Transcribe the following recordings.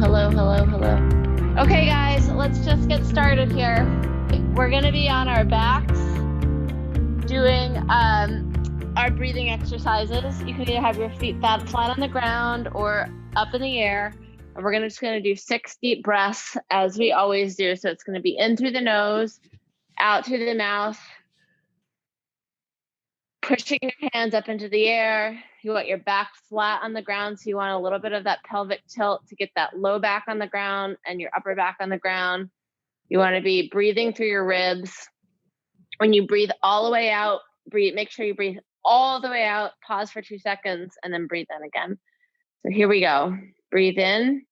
Okay, guys, let's just get started here. We're going to be on our backs doing our breathing exercises. You can either have your feet flat on the ground or up in the air. And we're just going to do 6 deep breaths as we always do. So it's going to be in through the nose, out through the mouth, pushing your hands up into the air. You want your back flat on the ground, so you want a little bit of that pelvic tilt to get that low back on the ground and your upper back on the ground. You want to be breathing through your ribs. When you breathe all the way out, make sure you breathe all the way out, pause for 2 seconds, and then breathe in again. So here we go. Breathe in.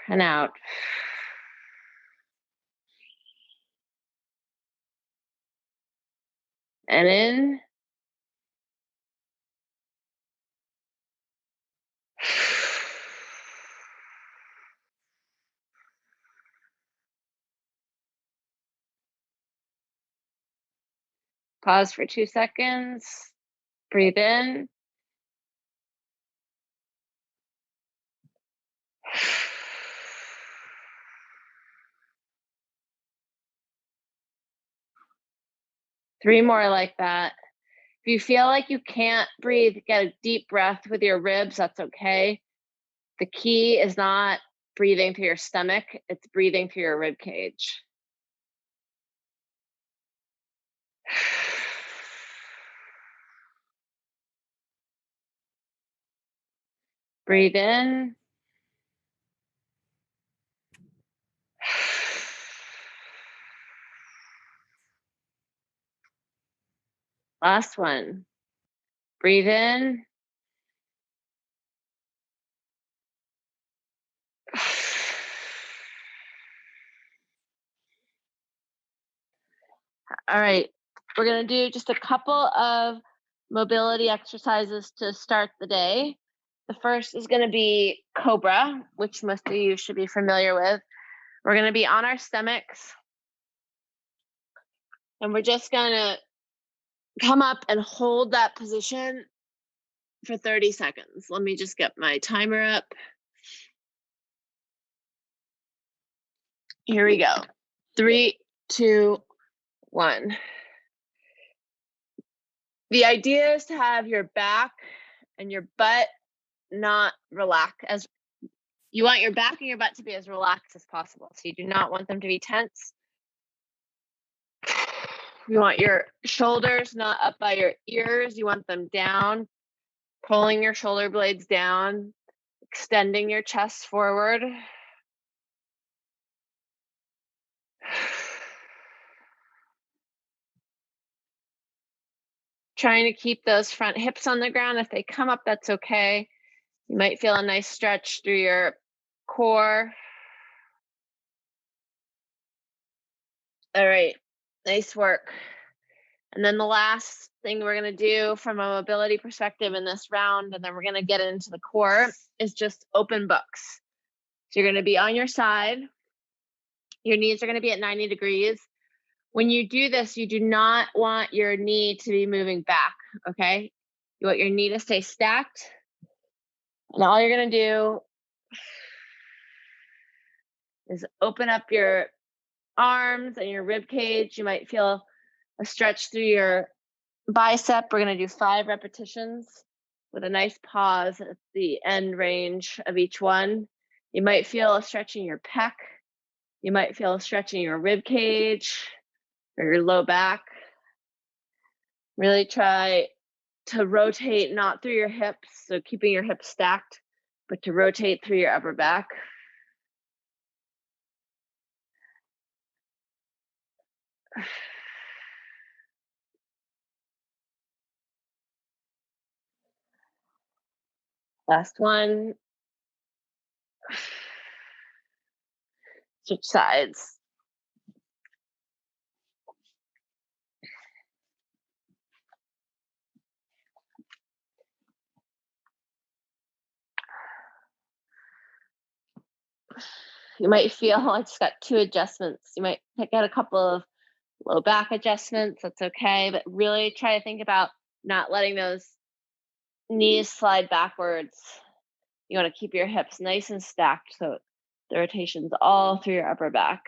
And out. And in. Pause for 2 seconds. Breathe in. Three more like that. If you feel like you can't breathe, get a deep breath with your ribs, that's okay. The key is not breathing through your stomach, it's breathing through your rib cage. Breathe in. Last one. Breathe in. All right, we're going to do just a couple of mobility exercises to start the day. The first is going to be Cobra, which most of you should be familiar with. We're going to be on our stomachs, and we're just going to come up and hold that position for 30 seconds. Let me just get my timer up. Here we go. 3, 2, 1. The idea is to have your back and your butt not relax. As you want your back and your butt to be as relaxed as possible. So you do not want them to be tense. You want your shoulders not up by your ears. You want them down, pulling your shoulder blades down, extending your chest forward. Trying to keep those front hips on the ground. If they come up, that's okay. You might feel a nice stretch through your core. All right, nice work. And then the last thing we're going to do from a mobility perspective in this round, and then we're going to get into the core, is just open books. So you're going to be on your side. Your knees are going to be at 90 degrees. When you do this, you do not want your knee to be moving back, okay? You want your knee to stay stacked. And all you're going to do is open up your arms and your rib cage. You might feel a stretch through your bicep. We're going to do 5 repetitions with a nice pause at the end range of each one. You might feel a stretch in your pec. You might feel a stretch in your rib cage or your low back. Really try to rotate not through your hips, so keeping your hips stacked, but to rotate through your upper back. Last one. Switch sides. You might feel like it's got 2 adjustments. You might pick out a couple of low back adjustments. That's okay. But really try to think about not letting those knees slide backwards. You want to keep your hips nice and stacked so the rotation's all through your upper back.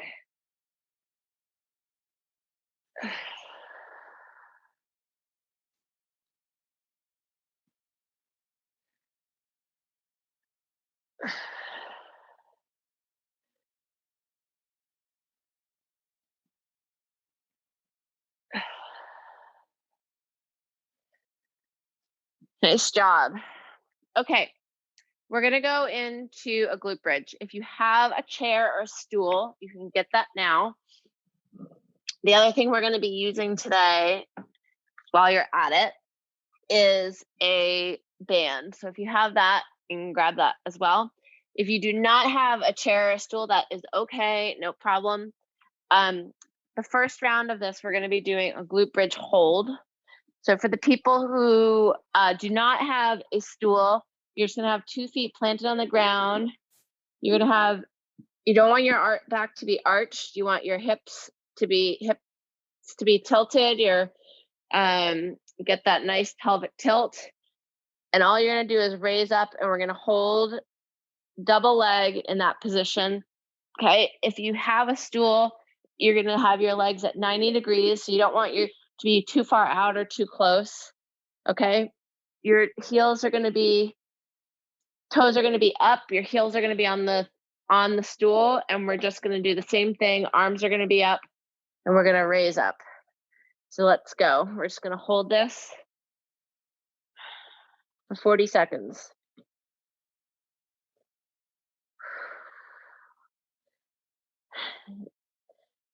Nice job. Okay, we're going to go into a glute bridge. If you have a chair or a stool, you can get that now. The other thing we're going to be using today while you're at it is a band. So if you have that, you can grab that as well. If you do not have a chair or a stool, that is okay, no problem. The first round of this, we're going to be doing a glute bridge hold. So for the people who do not have a stool, you're just going to have 2 feet planted on the ground. You're going to have, you don't want your back to be arched. You want your hips to be tilted. Your get that nice pelvic tilt. And all you're going to do is raise up, and we're going to hold double leg in that position. Okay. If you have a stool, you're going to have your legs at 90 degrees. So you don't want your to be too far out or too close. Okay. Your heels are going to be, toes are going to be up. Your heels are going to be on the stool. And we're just going to do the same thing. Arms are going to be up, and we're going to raise up. So let's go. We're just going to hold this for 40 seconds.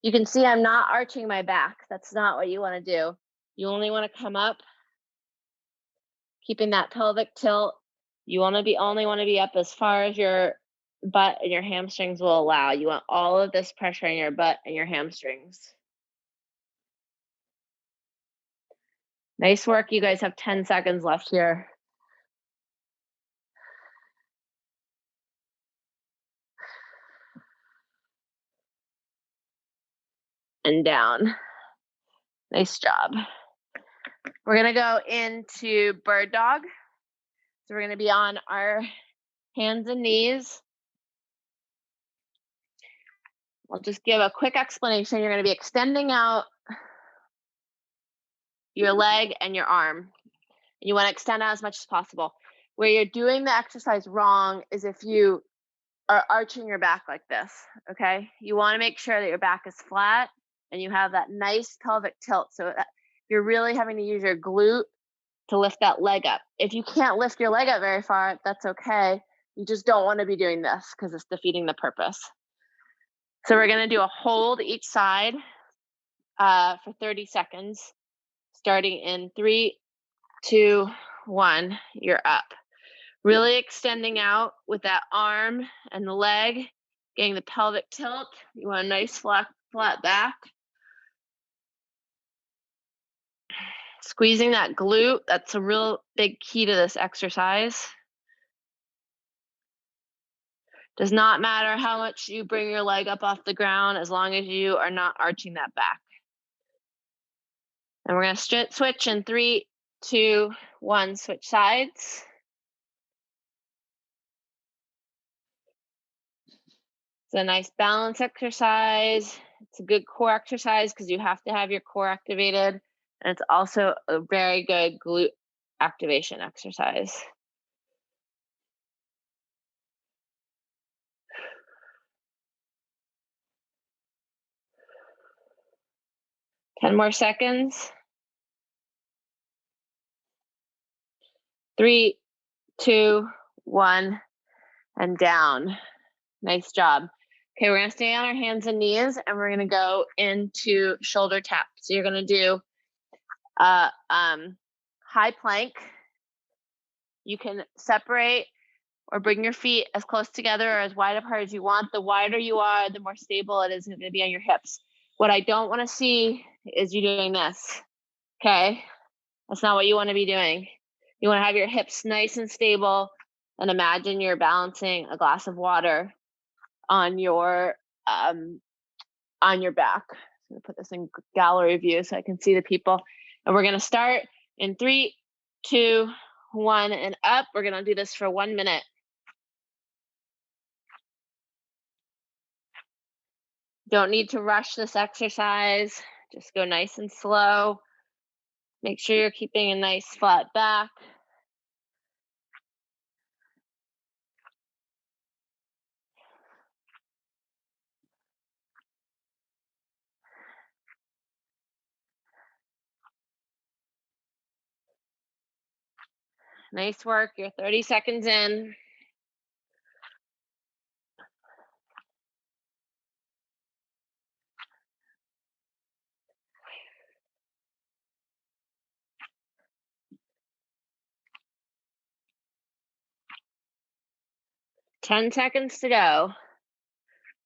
You can see I'm not arching my back. That's not what you want to do. You only want to come up, keeping that pelvic tilt. You only want to be up as far as your butt and your hamstrings will allow. You want all of this pressure on your butt and your hamstrings. Nice work. You guys have 10 seconds left here. And down. Nice job. We're going to go into bird dog. So we're going to be on our hands and knees. I'll just give a quick explanation. You're going to be extending out your leg and your arm. You want to extend out as much as possible. Where you're doing the exercise wrong is if you are arching your back like this, okay? You want to make sure that your back is flat and you have that nice pelvic tilt so that you're really having to use your glute to lift that leg up. If you can't lift your leg up very far, that's okay. You just don't want to be doing this because it's defeating the purpose. So we're going to do a hold each side for 30 seconds, starting in 3, 2, 1, you're up. Really extending out with that arm and the leg, getting the pelvic tilt. You want a nice flat back. Squeezing that glute. That's a real big key to this exercise. Does not matter how much you bring your leg up off the ground as long as you are not arching that back. And we're going to switch in 3, 2, 1, switch sides. It's a nice balance exercise. It's a good core exercise because you have to have your core activated. And it's also a very good glute activation exercise. Ten more seconds. 3, 2, 1, and down. Nice job. Okay, we're going to stay on our hands and knees, and we're going to go into shoulder tap. So you're going to do high plank. You can separate or bring your feet as close together or as wide apart as you want. The wider you are, the more stable it is going to be on your hips. What I don't want to see is you doing this, okay? That's not what you want to be doing. You want to have your hips nice and stable, and imagine you're balancing a glass of water on your back. I'm going to put this in gallery view so I can see the people. And we're going to start in 3, 2, 1, and up. We're gonna do this for 1 minute. Don't need to rush this exercise. Just go nice and slow. Make sure you're keeping a nice flat back. Nice work. You're 30 seconds in. Ten seconds to go.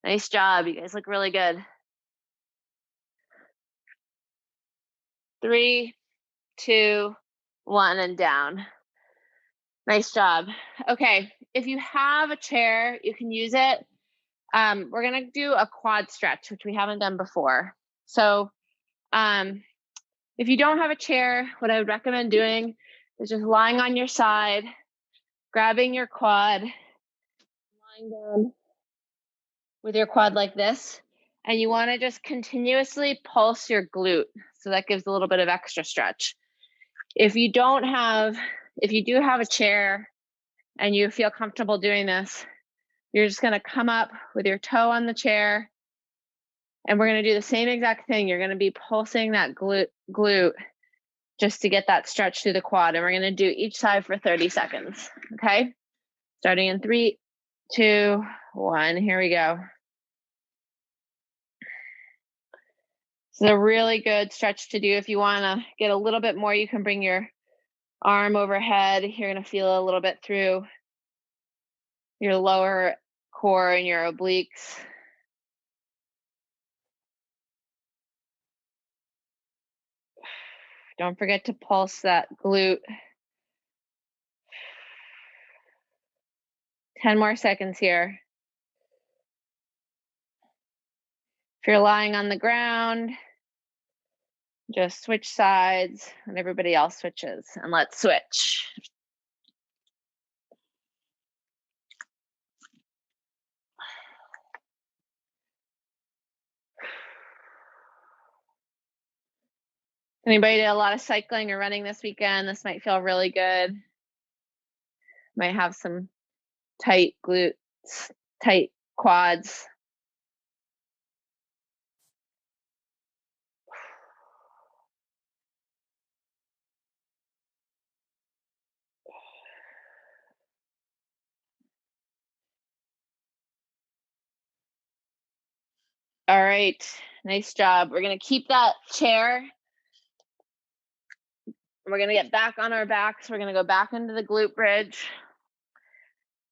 Nice job. You guys look really good. 3, 2, 1, and down. Nice job. Okay, if you have a chair, you can use it. We're gonna do a quad stretch, which we haven't done before. So if you don't have a chair, what I would recommend doing is just lying on your side, grabbing your quad, lying down with your quad like this, and you wanna just continuously pulse your glute. So that gives a little bit of extra stretch. If you do have a chair and you feel comfortable doing this, you're just gonna come up with your toe on the chair, and we're gonna do the same exact thing. You're gonna be pulsing that glute just to get that stretch through the quad. And we're gonna do each side for 30 seconds, okay? Starting in 3, 2, 1, here we go. This is a really good stretch to do. If you wanna get a little bit more, you can bring your arm overhead. You're gonna feel a little bit through your lower core and your obliques. Don't forget to pulse that glute. 10 more seconds here. If you're lying on the ground, just switch sides and everybody else switches. And let's switch. Anybody did a lot of cycling or running this weekend? This might feel really good. Might have some tight glutes, tight quads. All right, nice job. We're gonna keep that chair. We're gonna get back on our backs. We're gonna go back into the glute bridge.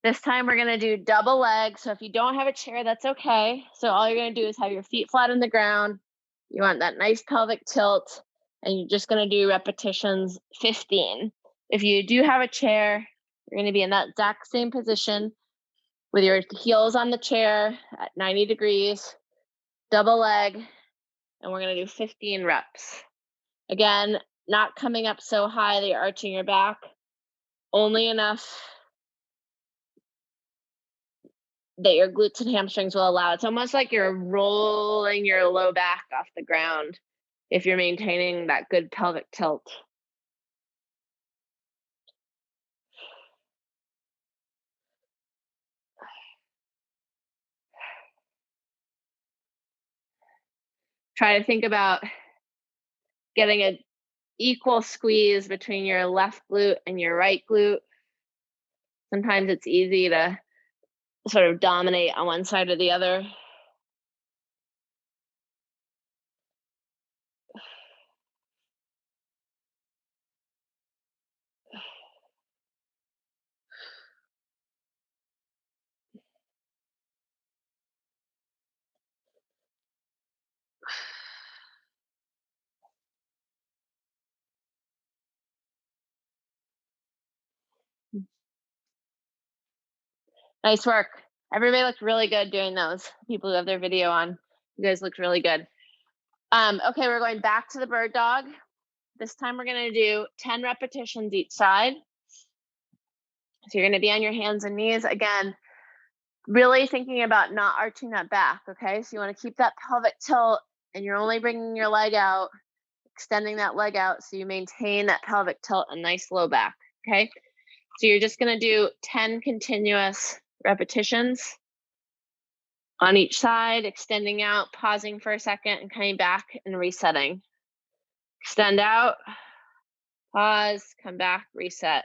This time we're gonna do double leg. So if you don't have a chair, that's okay. So all you're gonna do is have your feet flat on the ground. You want that nice pelvic tilt, and you're just gonna do repetitions 15. If you do have a chair, you're gonna be in that exact same position with your heels on the chair at 90 degrees, double leg, and we're gonna do 15 reps. Again, not coming up so high that you're arching your back, only enough that your glutes and hamstrings will allow. It's almost like you're rolling your low back off the ground if you're maintaining that good pelvic tilt. Try to think about getting an equal squeeze between your left glute and your right glute. Sometimes it's easy to sort of dominate on one side or the other. Nice work. Everybody looked really good doing those. People who have their video on, you guys looked really good. Okay, we're going back to the bird dog. This time we're gonna do 10 repetitions each side. So you're gonna be on your hands and knees. Again, really thinking about not arching that back, okay? So you wanna keep that pelvic tilt and you're only bringing your leg out, extending that leg out so you maintain that pelvic tilt and nice low back, okay? So you're just gonna do 10 continuous repetitions on each side, extending out, pausing for a second, and coming back and resetting. Extend out, pause, come back, reset.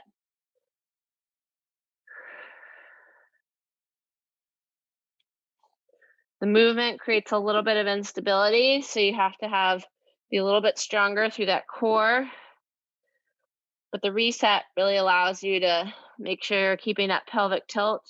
The movement creates a little bit of instability, so you have to be a little bit stronger through that core. But the reset really allows you to make sure you're keeping that pelvic tilt.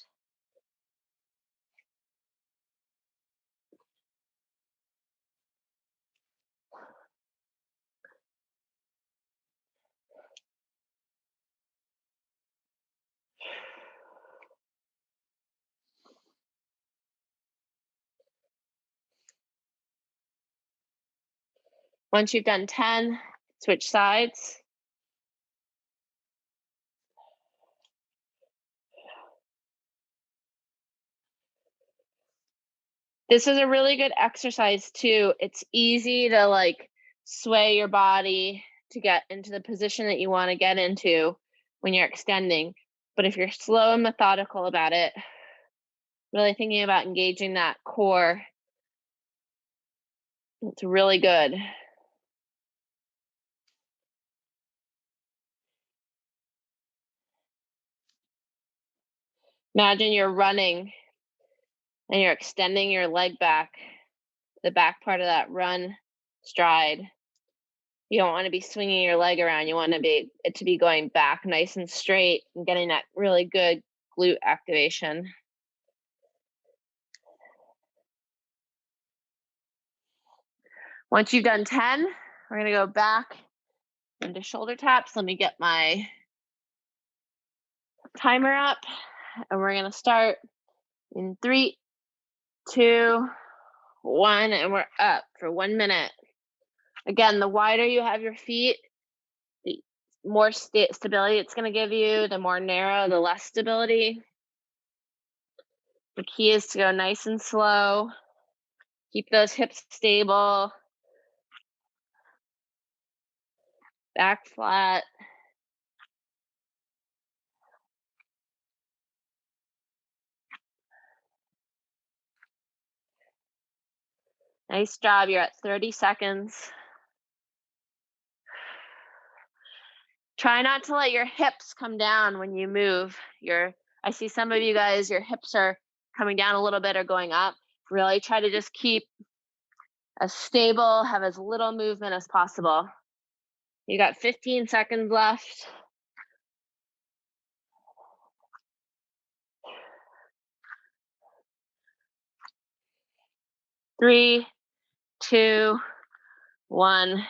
Once you've done 10, switch sides. This is a really good exercise too. It's easy to like sway your body to get into the position that you want to get into when you're extending. But if you're slow and methodical about it, really thinking about engaging that core, it's really good. Imagine you're running and you're extending your leg back, the back part of that run stride. You don't want to be swinging your leg around. You want it to be going back nice and straight and getting that really good glute activation. Once you've done 10, we're going to go back into shoulder taps. Let me get my timer up, and we're going to start in 3, 2, 1, and we're up for 1 minute. Again, the wider you have your feet, the more stability it's going to give you. The more narrow, the less stability. The key is to go nice and slow. Keep those hips stable. Back flat. Nice job. You're at 30 seconds. Try not to let your hips come down when you move. I see some of you guys, your hips are coming down a little bit or going up. Really try to just keep as stable, have as little movement as possible. You got 15 seconds left. Three, 2, 1.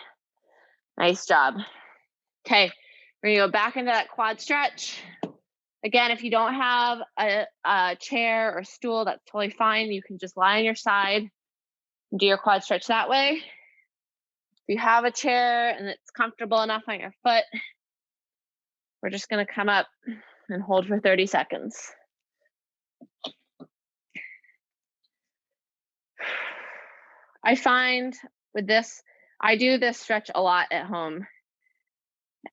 Nice job. Okay, we're gonna go back into that quad stretch. Again, if you don't have a chair or stool, that's totally fine. You can just lie on your side and do your quad stretch that way. If you have a chair and it's comfortable enough on your foot, we're just gonna come up and hold for 30 seconds. I find with this, I do this stretch a lot at home.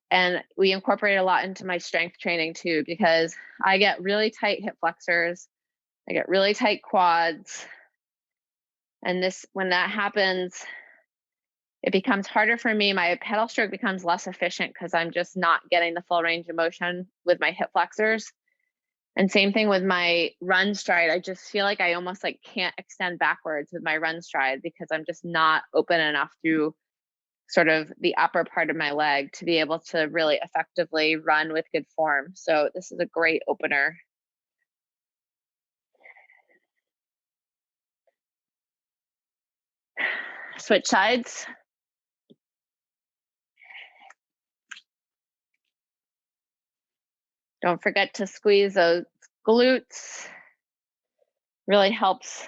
And we incorporate a lot into my strength training too, because I get really tight hip flexors, I get really tight quads. And when that happens, it becomes harder for me. My pedal stroke becomes less efficient because I'm just not getting the full range of motion with my hip flexors. And same thing with my run stride. I just feel like I almost like can't extend backwards with my run stride because I'm just not open enough through sort of the upper part of my leg to be able to really effectively run with good form. So this is a great opener. Switch sides. Don't forget to squeeze those glutes. Really helps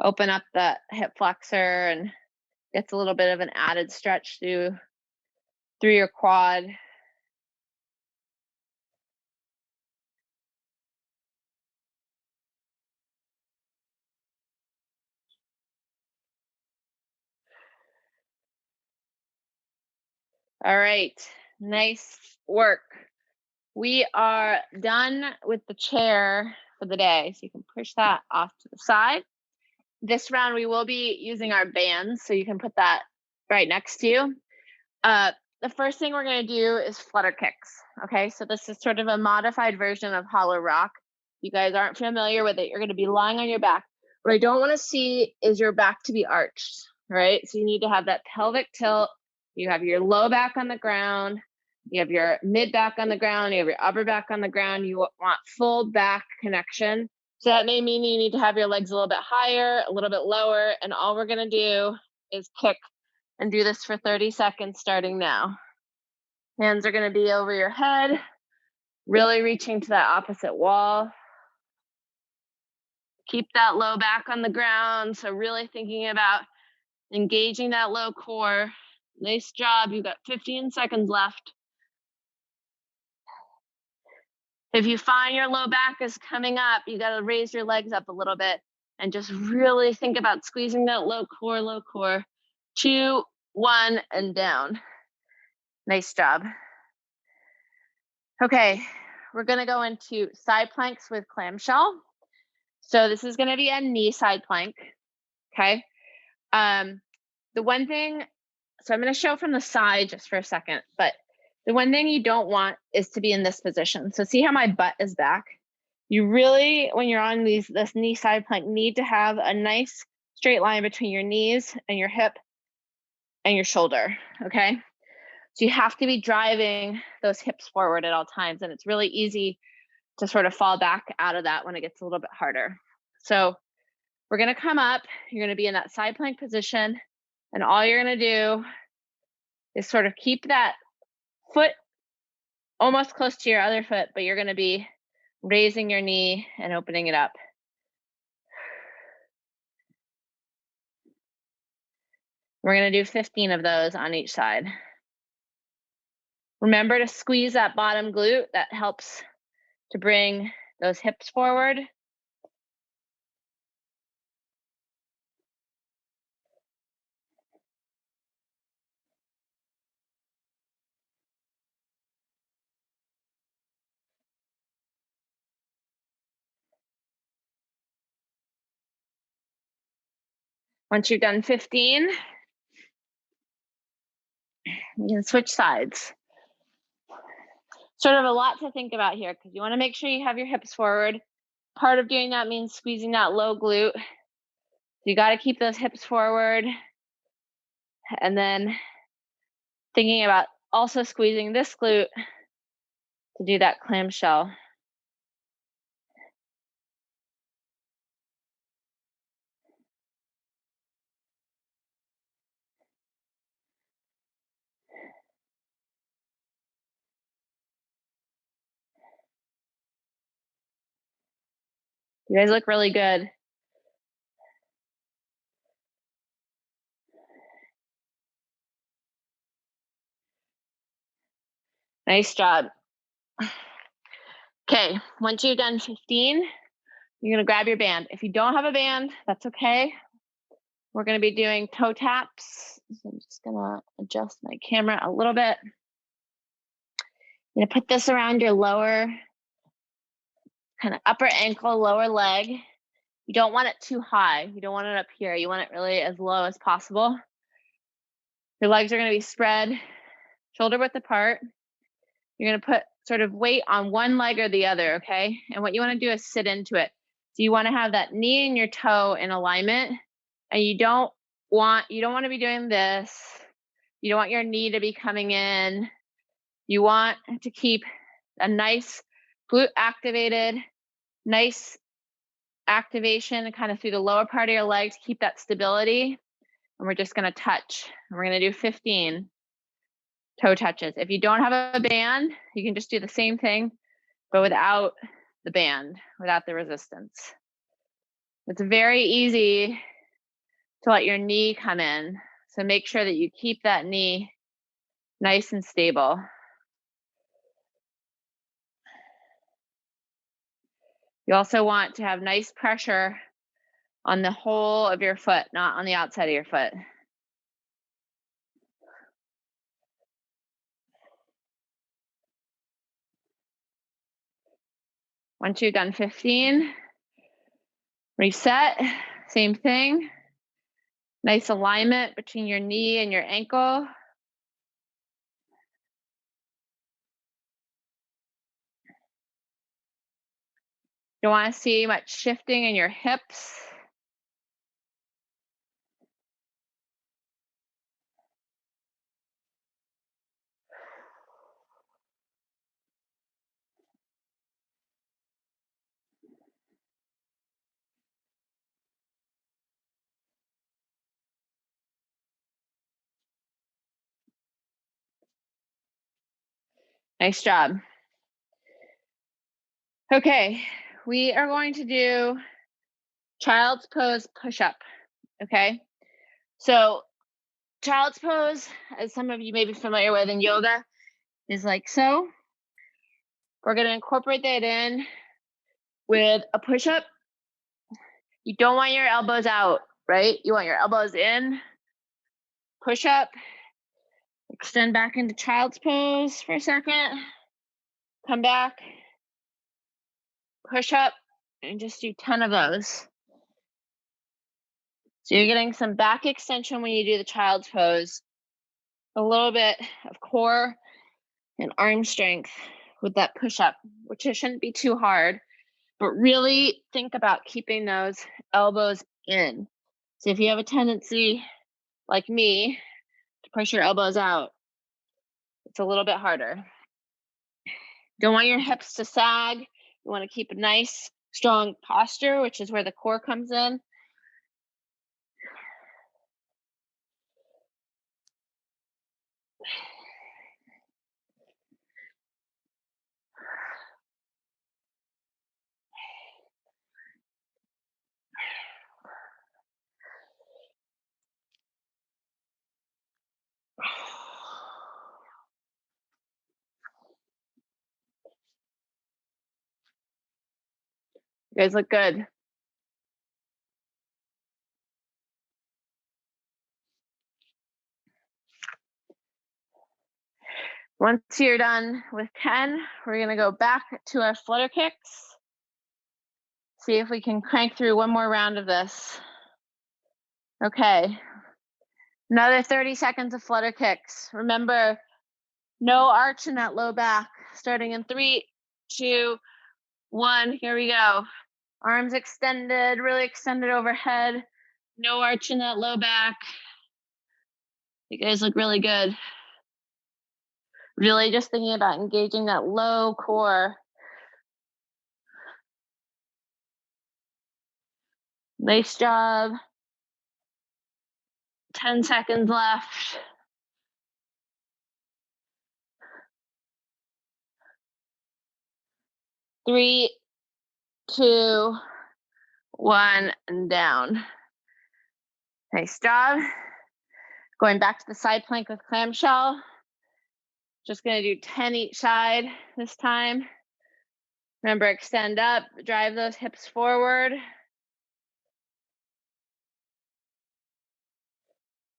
open up the hip flexor and gets a little bit of an added stretch through your quad. All right, nice work. We are done with the chair for the day, so you can push that off to the side. This round, we will be using our bands, so you can put that right next to you. The first thing we're going to do is flutter kicks. Okay, so this is sort of a modified version of hollow rock. If you guys aren't familiar with it, you're going to be lying on your back. What I don't want to see is your back to be arched, right? So you need to have that pelvic tilt. You have your low back on the ground. You have your mid back on the ground. You have your upper back on the ground. You want full back connection. So that may mean you need to have your legs a little bit higher, a little bit lower, and all we're going to do is kick and do this for 30 seconds starting now. Hands are going to be over your head, really reaching to that opposite wall. Keep that low back on the ground. So really thinking about engaging that low core. Nice job. You've got 15 seconds left. If you find your low back is coming up, you got to raise your legs up a little bit and just really think about squeezing that low core, low core. 2, 1, and down. Nice job. Okay, we're going to go into side planks with clamshell. So this is going to be a knee side plank. Okay. The one thing, so I'm going to show from the side just for a second, but the one thing you don't want is to be in this position. So see how my butt is back? You really, when you're on this knee side plank, need to have a nice straight line between your knees and your hip and your shoulder. Okay. So you have to be driving those hips forward at all times. And it's really easy to sort of fall back out of that when it gets a little bit harder. So we're going to come up. You're going to be in that side plank position. And all you're going to do is sort of keep that foot almost close to your other foot, but you're going to be raising your knee and opening it up. We're going to do 15 of those on each side. Remember to squeeze that bottom glute. That helps to bring those hips forward. Once you've done 15, you can switch sides. Sort of a lot to think about here because you want to make sure you have your hips forward. Part of doing that means squeezing that low glute. You got to keep those hips forward. And then thinking about also squeezing this glute to do that clamshell. You guys look really good. Nice job. Okay, once you've done 15, you're going to grab your band. If you don't have a band, that's okay. We're going to be doing toe taps. So I'm just going to adjust my camera a little bit. I'm going to put this around your lower, kind of upper ankle, lower leg. You don't want it too high. You don't want it up here. You want it really as low as possible. Your legs are going to be spread, shoulder width apart. You're going to put sort of weight on one leg or the other, okay? And what you want to do is sit into it. So you want to have that knee and your toe in alignment, and you don't want to be doing this. You don't want your knee to be coming in. You want to keep a nice glute activated, nice activation kind of through the lower part of your leg to keep that stability. And we're just going to touch. And we're going to do 15 toe touches. If you don't have a band, you can just do the same thing, but without the band, without the resistance. It's very easy to let your knee come in. So make sure that you keep that knee nice and stable. You also want to have nice pressure on the whole of your foot, not on the outside of your foot. Once you've done 15, reset, same thing. Nice alignment between your knee and your ankle. You want to see much shifting in your hips. Nice job. Okay, we are going to do child's pose push-up, okay? So child's pose, as some of you may be familiar with in yoga, is like so. We're gonna incorporate that in with a push-up. You don't want your elbows out, right? You want your elbows in, push up, extend back into child's pose for a second, come back, push up, and just do 10 of those. So you're getting some back extension when you do the child's pose, a little bit of core and arm strength with that push up, which it shouldn't be too hard, but really think about keeping those elbows in. So if you have a tendency, like me, to push your elbows out, it's a little bit harder. Don't want your hips to sag. You want to keep a nice, strong posture, which is where the core comes in. You guys look good. Once you're done with 10, we're going to go back to our flutter kicks. See if we can crank through one more round of this. Okay. Another 30 seconds of flutter kicks. Remember, no arch in that low back. Starting in 3, 2, 1. Here we go. Arms extended, really extended overhead. No arch in that low back. You guys look really good. Really just thinking about engaging that low core. Nice job. 10 seconds left. 3, 2, 1, and down. Nice job. Going back to the side plank with clamshell. Just gonna do 10 each side this time. Remember, extend up, drive those hips forward.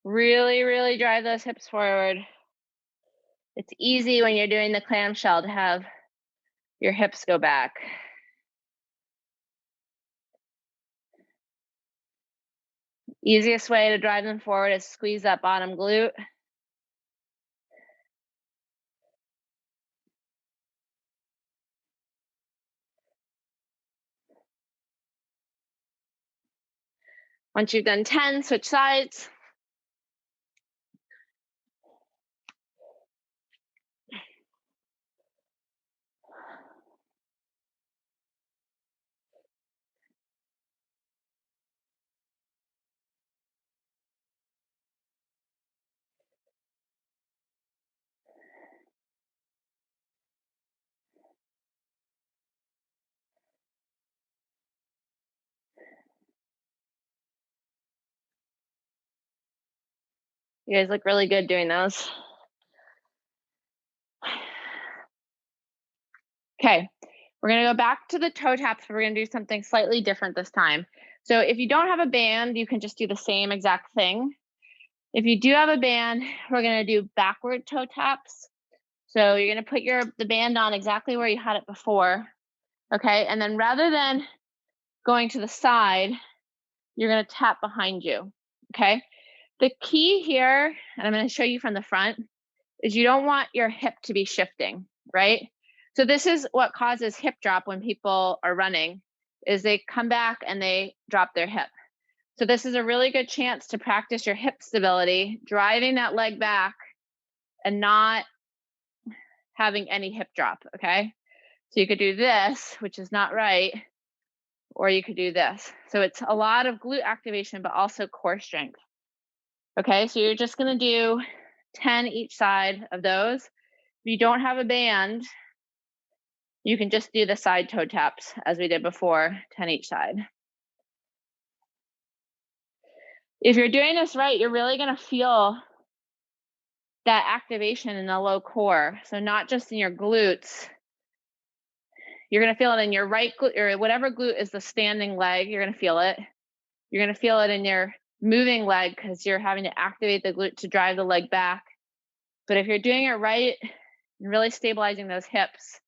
Really, really drive those hips forward. It's easy when you're doing the clamshell to have your hips go back. Easiest way to drive them forward is squeeze that bottom glute. Once you've done 10, switch sides. You guys look really good doing those. Okay, we're gonna go back to the toe taps, but we're gonna do something slightly different this time. So if you don't have a band, you can just do the same exact thing. If you do have a band, we're gonna do backward toe taps. So you're gonna put the band on exactly where you had it before, Okay, and then rather than going to the side, you're gonna tap behind you, okay? The key here, and I'm gonna show you from the front, is you don't want your hip to be shifting, right? So this is what causes hip drop when people are running, is they come back and they drop their hip. So this is a really good chance to practice your hip stability, driving that leg back and not having any hip drop, okay? So you could do this, which is not right, or you could do this. So it's a lot of glute activation, but also core strength. Okay, so you're just gonna do 10 each side of those. If you don't have a band, you can just do the side toe taps as we did before, 10 each side. If you're doing this right, you're really gonna feel that activation in the low core. So not just in your glutes, you're gonna feel it in your right glute, or whatever glute is the standing leg, you're gonna feel it. You're gonna feel it in your moving leg because you're having to activate the glute to drive the leg back. But if you're doing it right and really stabilizing those hips,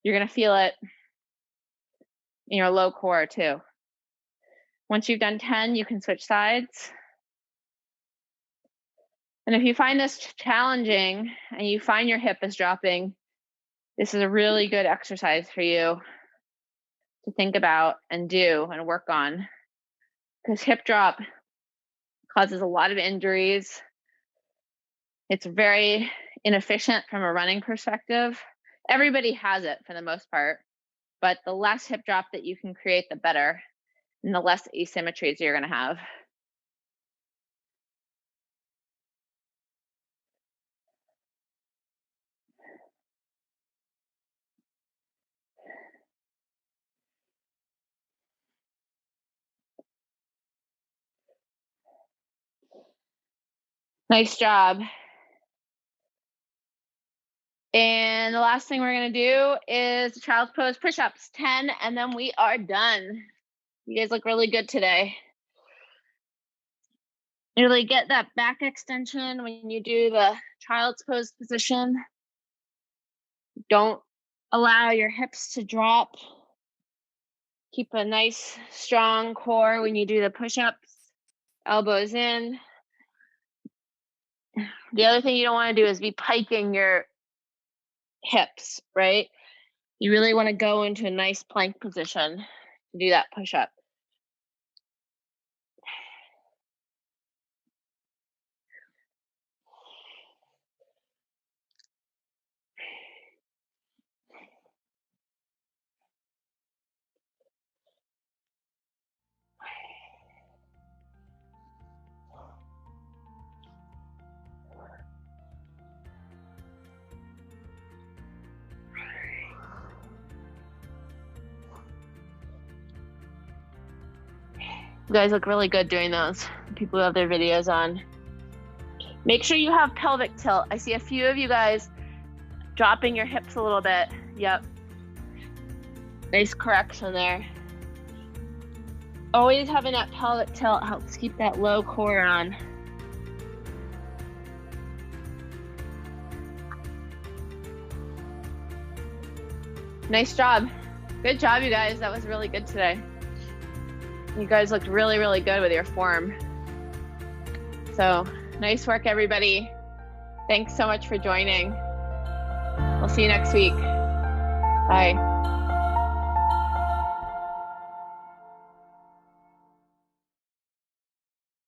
you're gonna feel it in your low core too. Once you've done 10, you can switch sides. And if you find this challenging and you find your hip is dropping, this is a really good exercise for you to think about and do and work on, because hip drop causes a lot of injuries. It's very inefficient from a running perspective. Everybody has it for the most part, but the less hip drop that you can create, the better, and the less asymmetries you're going to have. Nice job. And the last thing we're going to do is child's pose push-ups, 10, and then we are done. You guys look really good today. You really get that back extension when you do the child's pose position. Don't allow your hips to drop. Keep a nice, strong core when you do the push-ups. Elbows in. The other thing you don't want to do is be piking your hips, right? You really want to go into a nice plank position to do that push-up. You guys look really good doing those. People who have their videos on. Make sure you have pelvic tilt. I see a few of you guys dropping your hips a little bit. Yep. Nice correction there. Always having that pelvic tilt helps keep that low core on. Nice job. Good job, you guys. That was really good today. You guys looked really, really good with your form. So nice work, everybody. Thanks so much for joining. We'll see you next week. Bye.